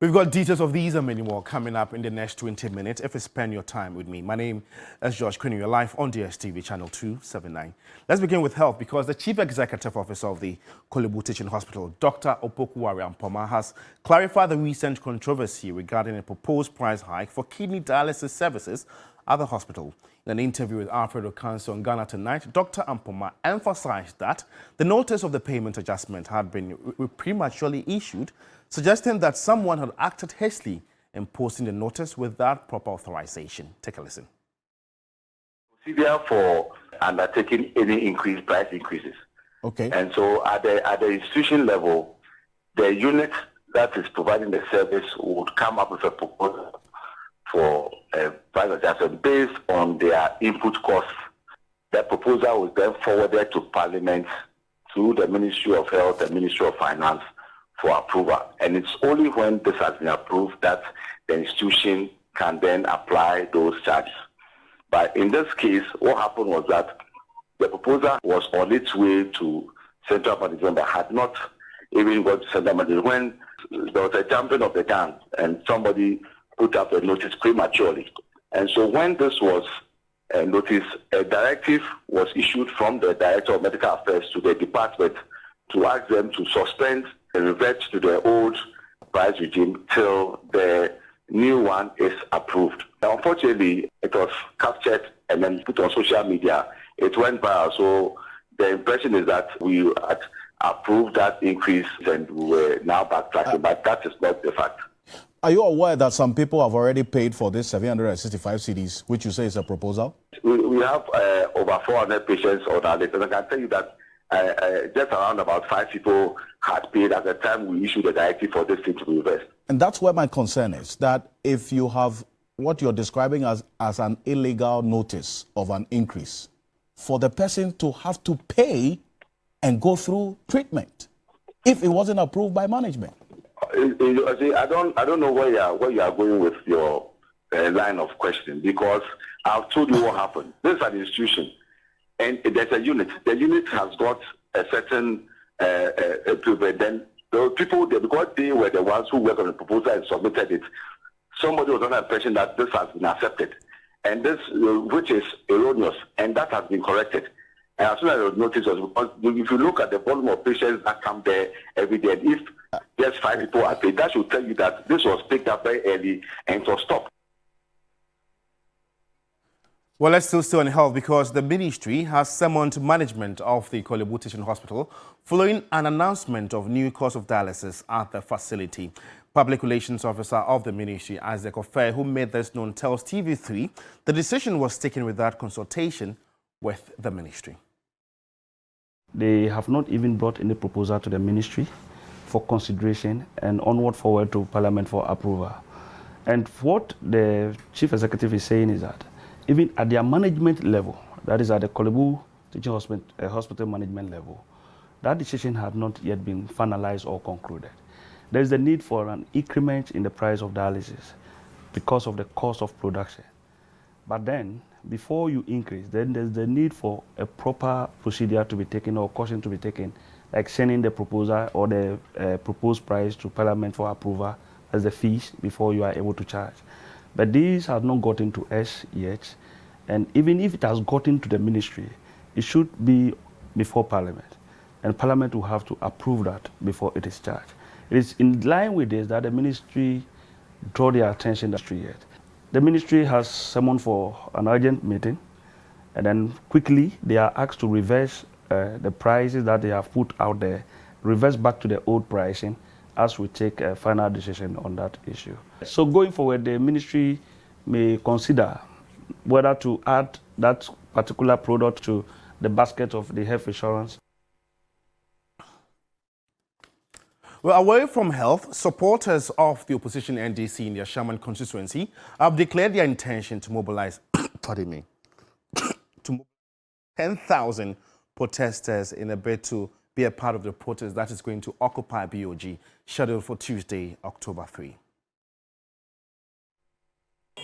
We've got details of these and many more coming up in the next 20 minutes if you spend your time with me. My name is George Quinn. You're live on DSTV channel 279. Let's begin with health because the Chief Executive Officer of the Kolebu Teaching Hospital, Dr. Opoku-Ampoma, has clarified the recent controversy regarding a proposed price hike for kidney dialysis services at the hospital. In an interview with Alfredo Council on Ghana Tonight, Dr. Ampoma emphasized that the notice of the payment adjustment had been prematurely issued, suggesting that someone had acted hastily in posting the notice without proper authorization. Take a listen. Procedure for undertaking any price increases. Okay. And so at the institution level, the unit that is providing the service would come up with a proposal for a price adjustment based on their input costs. The proposal was then forwarded to Parliament through the Ministry of Health and Ministry of Finance for approval. And it's only when this has been approved that the institution can then apply those charges. But in this case, what happened was that the proposal was on its way to central management, but had not even got to central management when there was a jumping of the gun and somebody put up a notice prematurely. And so when this was noticed, a directive was issued from the Director of Medical Affairs to the department to ask them to suspend and revert to the old price regime till the new one is approved. Now, unfortunately, it was captured and then put on social media. It went viral. So the impression is that we had approved that increase and we were now backtracking, but that is not the fact. Are you aware that some people have already paid for this 765 cedis, which you say is a proposal? We have over 400 patients on our list, and I can tell you that just around about 5 people had paid at the time we issued the directive for this thing to be reversed. And that's where my concern is, that if you have what you're describing as an illegal notice of an increase, for the person to have to pay and go through treatment if it wasn't approved by management. I don't know where you are going with your line of questioning, because I've told you what happened. This is an institution, and there's a unit. The unit has got a certain approval. Then the people, because they were the ones who worked on the proposal and submitted it, somebody was under the impression that this has been accepted, and this, which is erroneous, and that has been corrected. And as soon as the notice was, because if you look at the volume of patients that come there every day, and if just 5 people are paid, that should tell you that this was picked up very early and it was stopped. Well, let's still stay on health because the ministry has summoned management of the Kolebu Teaching Hospital following an announcement of new course of dialysis at the facility. Public Relations Officer of the ministry, Isaac Ofer, who made this known, tells TV3 the decision was taken without consultation with the ministry. They have not even brought any proposal to the ministry for consideration and onward forward to Parliament for approval. And what the Chief Executive is saying is that even at their management level, that is at the Kolebu Teaching Hospital management level, that decision had not yet been finalized or concluded. There is the need for an increment in the price of dialysis because of the cost of production. But then, before you increase, then there's the need for a proper procedure to be taken or caution to be taken, like sending the proposal or the proposed price to Parliament for approval as the fees before you are able to charge. But these have not gotten to us yet, and even if it has gotten to the ministry, it should be before Parliament, and Parliament will have to approve that before it is charged. It is in line with this that the ministry draw their attention to the ministry yet. The ministry has summoned for an urgent meeting, and then quickly they are asked to reverse the prices that they have put out there, reverse back to the old pricing as we take a final decision on that issue. So going forward, the ministry may consider whether to add that particular product to the basket of the health insurance. Well, away from health, supporters of the opposition NDC in their Sherman constituency have declared their intention to mobilize, pardon me, to 10,000 protesters in a bid to be a part of the protest that is going to occupy BOG, scheduled for Tuesday, October 3.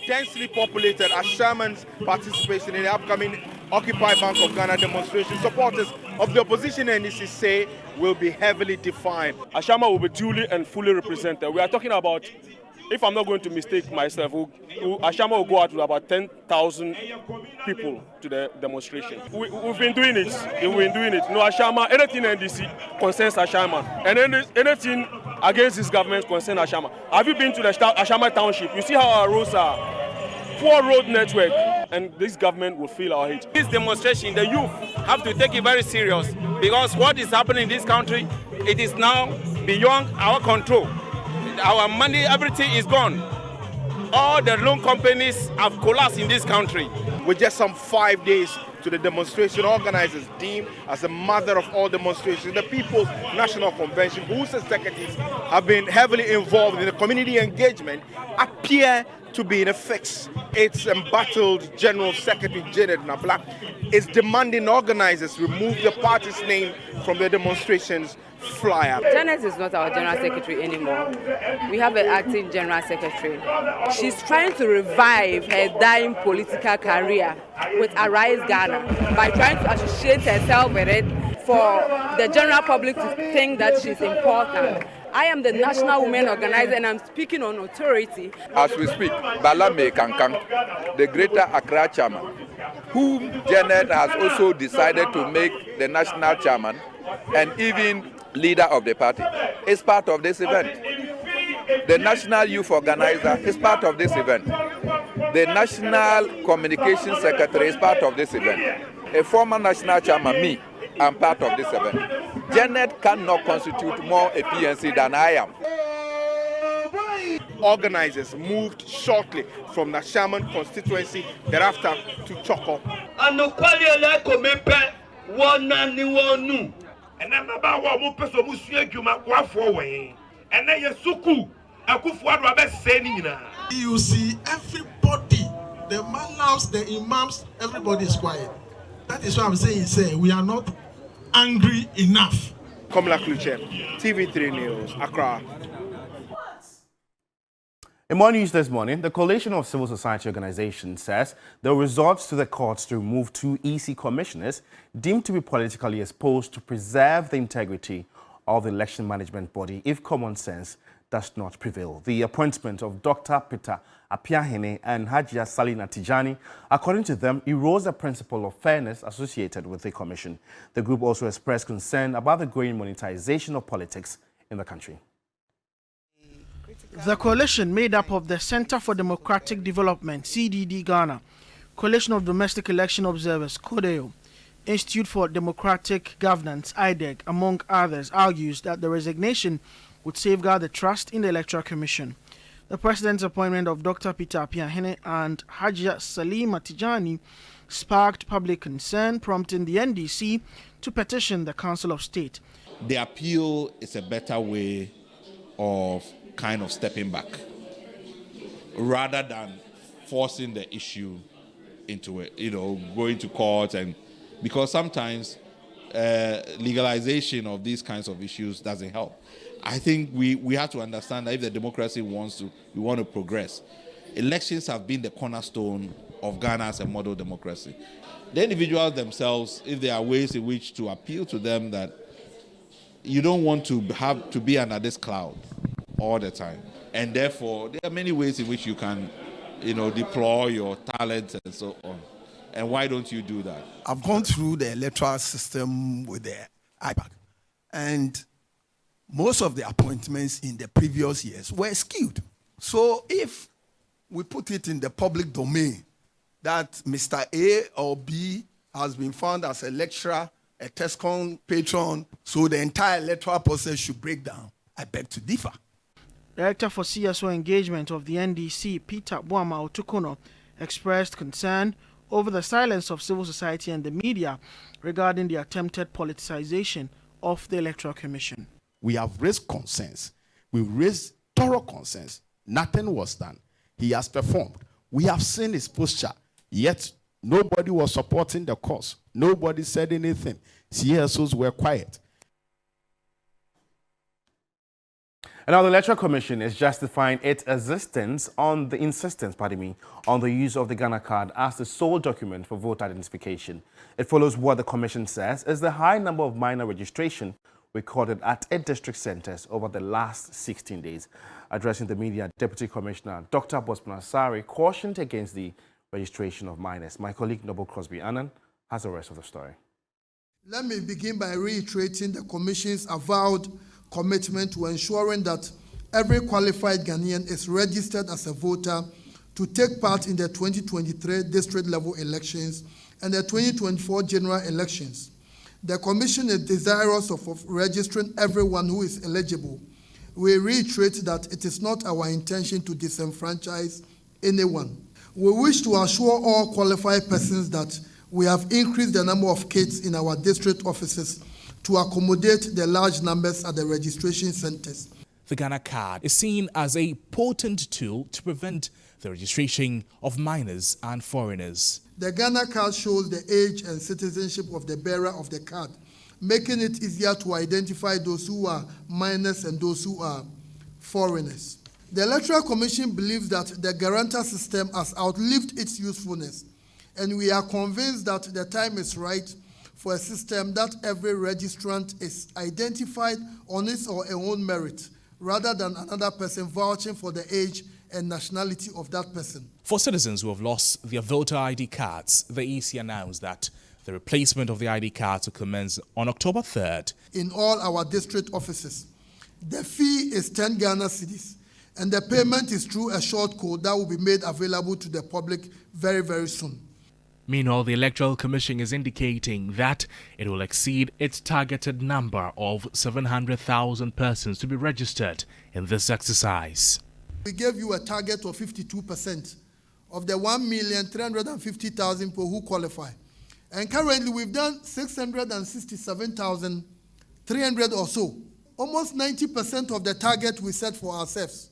Densely populated as Sherman's participation in the upcoming Occupy Bank of Ghana demonstration, supporters of the opposition NDC say will be heavily defined. Ashama will be duly and fully represented. We are talking about, if I'm not going to mistake myself, Ashama will go out with about 10,000 people to the demonstration. We've been doing it. No Ashama, anything NDC concerns Ashama. And anything against this government concerns Ashama. Have you been to the Ashama township? You see how our roads are. Poor road network, and this government will feel our hate. This demonstration, the youth have to take it very serious, because what is happening in this country, it is now beyond our control. Our money, everything is gone. All the loan companies have collapsed in this country. With just some 5 days to the demonstration, organizers deemed as the mother of all demonstrations, the People's National Convention, whose executives have been heavily involved in the community engagement, appear to be in a fix. Its embattled General Secretary Janet Nabla is demanding organizers remove the party's name from the demonstration's flyer. Janet is not our General Secretary anymore. We have an acting General Secretary. She's trying to revive her dying political career with Arise Ghana by trying to associate herself with it for the general public to think that she's important. I am the national women organizer and I'm speaking on authority. As we speak, Balame Kankang, the Greater Accra chairman, whom Janet has also decided to make the national chairman and even leader of the party, is part of this event. The national youth organizer is part of this event. The national communications secretary is part of this event. A former national chairman, me, I'm part of this event. Janet cannot constitute more a PNC than I am. Organizers moved shortly from the Shaman constituency, thereafter to Choko. You see, everybody, the malams, the imams, everybody is quiet. That is what I'm saying. We are not angry enough. Komla Kluche, TV3 News, Accra. In more news this morning, the Coalition of Civil Society Organizations says the results to the courts to remove 2 EC commissioners deemed to be politically exposed to preserve the integrity of the election management body if common sense does not prevail. The appointment of Dr. Peter Apiahene and Hajia Salina Tijani, according to them, erodes the principle of fairness associated with the commission. The group also expressed concern about the growing monetization of politics in the country. The coalition, made up of the Center for Democratic Development, CDD Ghana, Coalition of Domestic Election Observers, CODEO, Institute for Democratic Governance, IDEG, among others, argues that the resignation would safeguard the trust in the Electoral Commission. The President's appointment of Dr. Peter Apiahene and Hajia Salima Tijani sparked public concern, prompting the NDC to petition the Council of State. The appeal is a better way of kind of stepping back rather than forcing the issue into it, going to court, and because sometimes legalization of these kinds of issues doesn't help. I think we have to understand that if the democracy we want to progress, elections have been the cornerstone of Ghana as a model democracy. The individuals themselves, if there are ways in which to appeal to them that you don't want to have to be under this cloud all the time, and therefore there are many ways in which you can, deploy your talents and so on. And why don't you do that? I've gone through the electoral system with the iPad, and most of the appointments in the previous years were skewed. So if we put it in the public domain that Mr. A or B has been found as a lecturer, a TESCON patron, so the entire electoral process should break down, I beg to differ. Director for CSO Engagement of the NDC, Peter Boama Otukono, expressed concern over the silence of civil society and the media regarding the attempted politicization of the Electoral Commission. We have raised concerns. We raised thorough concerns. Nothing was done. He has performed. We have seen his posture, yet nobody was supporting the cause. Nobody said anything. CSOs were quiet. And now the Electoral Commission is justifying its insistence on the use of the Ghana card as the sole document for voter identification. It follows what the Commission says is the high number of minor registration recorded at 8 district centers over the last 16 days. Addressing the media, Deputy Commissioner Dr. Bosman Asari cautioned against the registration of minors. My colleague Noble Crosby Annan has the rest of the story. Let me begin by reiterating the Commission's avowed commitment to ensuring that every qualified Ghanaian is registered as a voter to take part in the 2023 district-level elections and the 2024 general elections. The Commission is desirous of registering everyone who is eligible. We reiterate that it is not our intention to disenfranchise anyone. We wish to assure all qualified persons that we have increased the number of kits in our district offices to accommodate the large numbers at the registration centers. The Ghana card is seen as a potent tool to prevent the registration of minors and foreigners. The Ghana card shows the age and citizenship of the bearer of the card, making it easier to identify those who are minors and those who are foreigners. The Electoral Commission believes that the guarantor system has outlived its usefulness, and we are convinced that the time is right for a system that every registrant is identified on his or her own merit, rather than another person vouching for the age and nationality of that person. For citizens who have lost their voter ID cards, the EC announced that the replacement of the ID cards will commence on October 3rd. In all our district offices, the fee is 10 Ghana cedis, and the payment is through a short code that will be made available to the public very, very soon. Meanwhile, the Electoral Commission is indicating that it will exceed its targeted number of 700,000 persons to be registered in this exercise. We gave you a target of 52% of the 1,350,000 people who qualify. And currently we've done 667,300 or so. Almost 90% of the target we set for ourselves.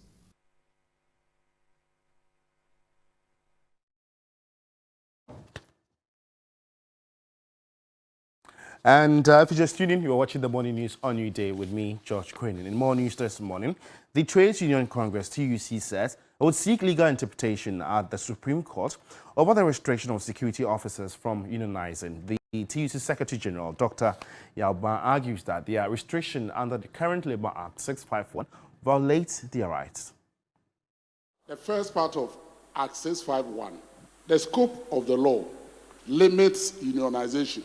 And if you're just tuning in, you're watching the Morning News on New Day with me, George Quinn. In more news this morning, the Trades Union Congress, TUC, says it would seek legal interpretation at the Supreme Court over the restriction of security officers from unionizing. The TUC Secretary General, Dr. Yauba, argues that their restriction under the current Labour Act 651 violates their rights. The first part of Act 651, the scope of the law limits unionization.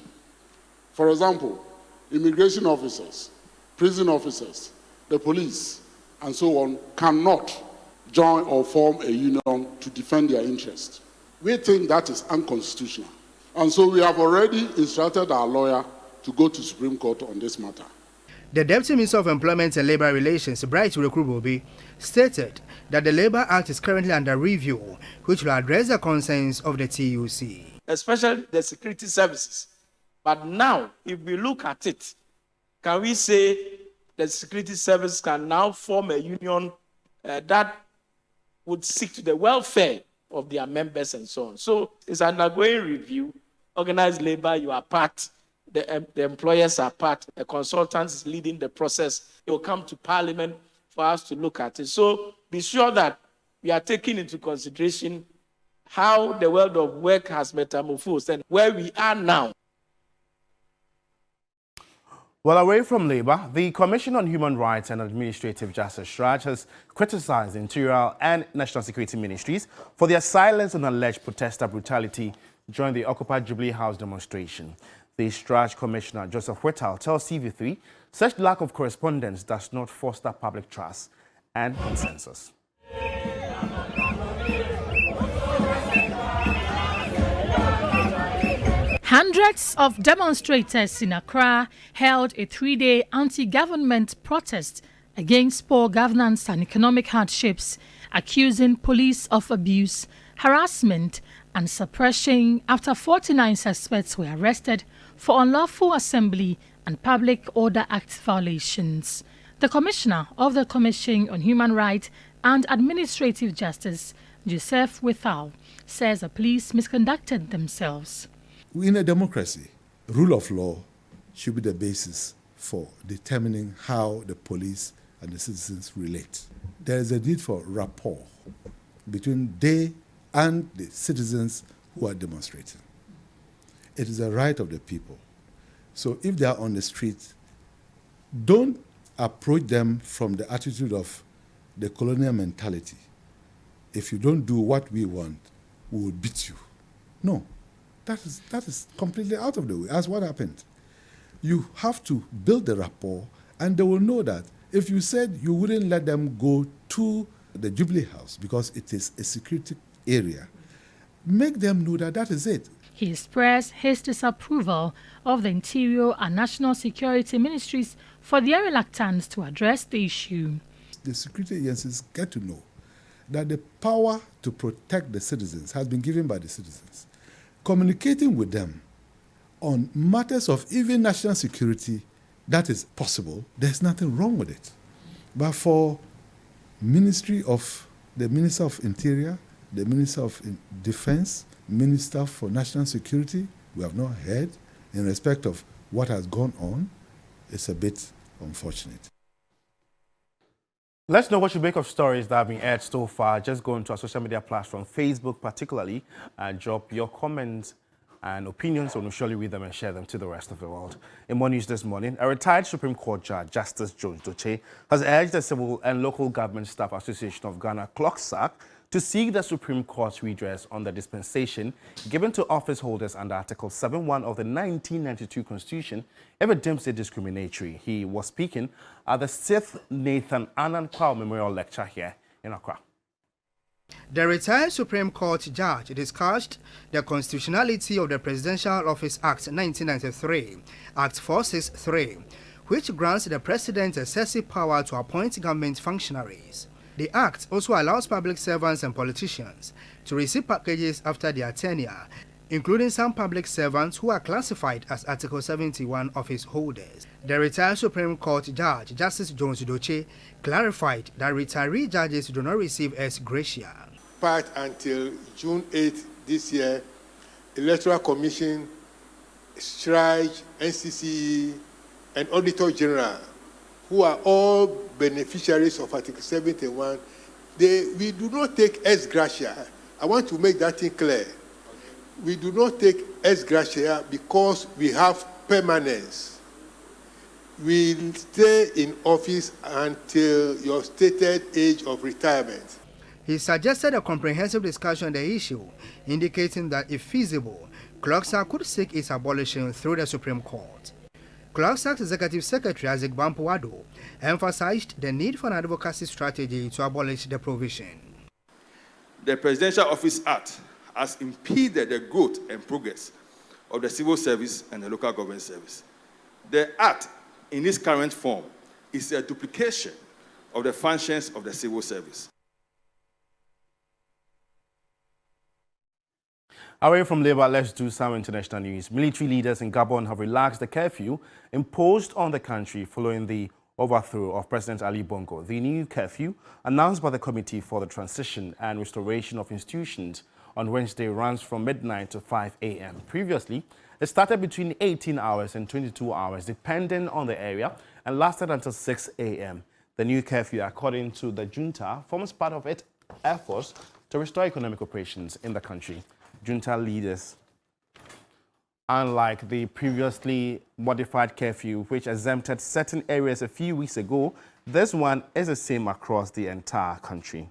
For example, immigration officers, prison officers, the police, and so on cannot join or form a union to defend their interests. We think that is unconstitutional. And so we have already instructed our lawyer to go to Supreme Court on this matter. The Deputy Minister of Employment and Labour Relations, Bright Rekrubobi, stated that the Labour Act is currently under review, which will address the concerns of the TUC. Especially the security services. But now, if we look at it, can we say the security service can now form a union that would seek to the welfare of their members and so on? So it's an ongoing review. Organized labor, you are part. The employers are part. The consultants is leading the process. It will come to Parliament for us to look at it. So be sure that we are taking into consideration how the world of work has metamorphosed and where we are now. Well, away from Labour, the Commission on Human Rights and Administrative Justice, SHRAJ, has criticized the Interior and National Security Ministries for their silence on alleged protester brutality during the Occupy Jubilee House demonstration. The SHRAJ Commissioner, Joseph Whittal, tells TV3 such lack of correspondence does not foster public trust and consensus. Hundreds of demonstrators in Accra held a 3-day anti-government protest against poor governance and economic hardships, accusing police of abuse, harassment and suppression after 49 suspects were arrested for unlawful assembly and Public Order Act violations. The Commissioner of the Commission on Human Rights and Administrative Justice, Joseph Whittal, says the police misconducted themselves. In a democracy, rule of law should be the basis for determining how the police and the citizens relate. There is a need for rapport between they and the citizens who are demonstrating. It is a right of the people. So if they are on the street, don't approach them from the attitude of the colonial mentality. If you don't do what we want, we will beat you. No, that is completely out of the way. That's what happened. You have to build the rapport, and they will know that if you said you wouldn't let them go to the Jubilee House because it is a security area, make them know that that is it. He expressed his disapproval of the Interior and National Security Ministries for their reluctance to address the issue. The security agencies get to know that the power to protect the citizens has been given by the citizens. Communicating with them on matters of even national security, that is possible. There's nothing wrong with it. But for the Minister of Interior, the Minister of Defense, Minister for National Security, we have not heard in respect of what has gone on. It's a bit unfortunate. Let's know what you make of stories that have been aired so far. Just go into our social media platform, Facebook particularly, and drop your comments and opinions, and we'll surely read them and share them to the rest of the world. In more news this morning, a retired Supreme Court Judge, Justice Jones Doche, has urged the Civil and Local Government Staff Association of Ghana, CLOGSAC, to seek the Supreme Court's redress on the dispensation given to office holders under Article 7.1 of the 1992 Constitution if it deems it discriminatory. He was speaking at the 6th Nathan Anand Kwao Memorial Lecture here in Accra. The retired Supreme Court judge discussed the constitutionality of the Presidential Office Act 1993, Act 463, which grants the President excessive power to appoint government functionaries. The Act also allows public servants and politicians to receive packages after their tenure, including some public servants who are classified as Article 71 office holders. The retired Supreme Court Judge, Justice Jones Doche, clarified that retiree judges do not receive ex gratia. Part until June 8 this year, Electoral Commission, STRIGE, NCCE, and Auditor General, who are all beneficiaries of Article 71, we do not take ex gratia. I want to make that thing clear. We do not take ex gratia because we have permanence. We stay in office until your stated age of retirement. He suggested a comprehensive discussion on the issue, indicating that if feasible, CLOGSAC could seek its abolition through the Supreme Court. CLOGSAC's Executive Secretary, Isaac Bampoado, emphasized the need for an advocacy strategy to abolish the provision. The Presidential Office Act has impeded the growth and progress of the civil service and the local government service. The Act, in its current form, is a duplication of the functions of the civil service. Away from labor, let's do some international news. Military leaders in Gabon have relaxed the curfew imposed on the country following the overthrow of President Ali Bongo. The new curfew, announced by the Committee for the Transition and Restoration of Institutions on Wednesday, runs from midnight to 5 a.m. Previously, it started between 18 hours and 22 hours, depending on the area, and lasted until 6 a.m. The new curfew, according to the junta, forms part of its efforts to restore economic operations in the country. Junta leaders, unlike the previously modified curfew, which exempted certain areas a few weeks ago, this one is the same across the entire country.